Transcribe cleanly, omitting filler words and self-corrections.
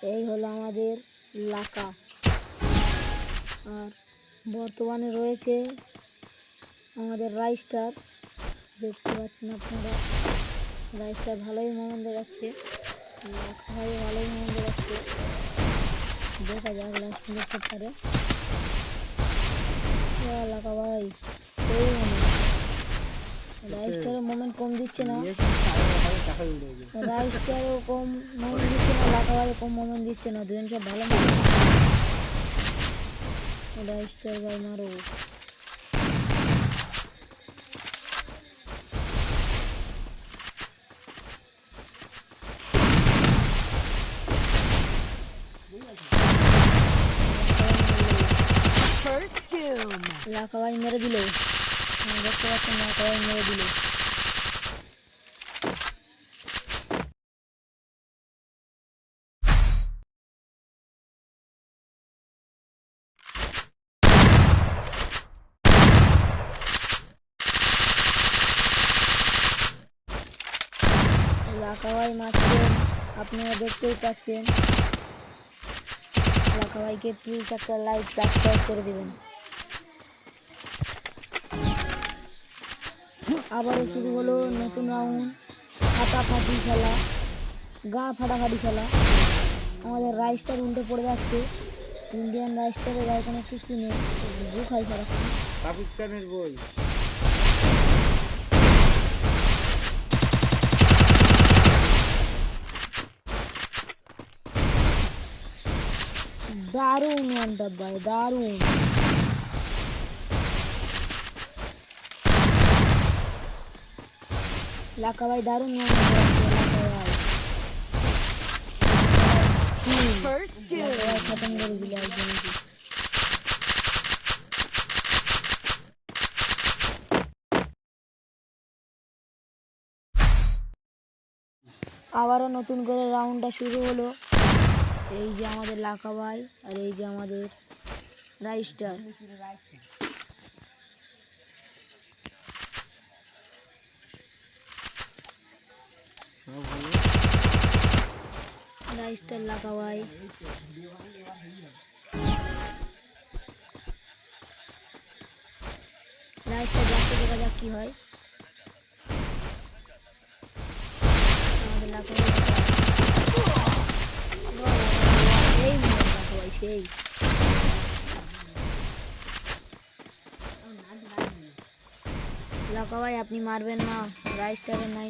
এই হলো আমাদের লাকা। আর বর্তমানে রয়েছে আমাদের রাইস্টার, দেখতে পাচ্ছেন আপনারা। রাইস্টার ভালোই মোমেন্ট দেখাচ্ছে, লাকা ভাই ভালোই মোমেন্ট দেখাচ্ছে। দেখা যাক লাস্ট দেখতে পারে লাকা ভাই। এই রাইস্টারও মোমেন্ট কম দিচ্ছে না, রাইস্টারও কম মোমেন্ট দিচ্ছে না, লাকা ভাই কম মোমেন্ট দিচ্ছে না, দুজন সব ভালো মোমেন্ট। রাইস্টার ভাই মারো। লাকা ভাই মেরে দিল, দেখতে পাচ্ছেন লাকা ভাই মেরে দিল। লাকা ভাই মারছেন, আপনারা দেখতেই পাচ্ছেন। লাকা ভাইকে প্লিজ একটা লাইক সাবস্ক্রাইব করে দেবেন। আবারও শুরু হলো নতুন রাউন্ড, ফাটাফাটি খেলা, গা ফাটাফাটি খেলা। আমাদের রাইস্টার উল্টে পড়ে যাচ্ছে, ইন্ডিয়ান রাইস্টারের গায়ে কোনো কিছু নেই, বুখাই সারাক্ষণ। পাকিস্তানের বই দারুণ ওয়ান টপ ভাই, দারুণ। লাকা ভাই দারুণ খতম করে দিল একজন। আবারও নতুন করে রাউন্ডটা শুরু হলো। এই যে আমাদের লাকা ভাই আর এই যে আমাদের রাইস্টার। রাইস্টার লাকা ভাই, রাইস্টার যাচ্ছে, দেখা যাক কি হয়। আমাদের লাকা ভাই এই লাকা ভাই সেই লাকা ভাই, আপনি মারবেন না, রাইস্টারের 9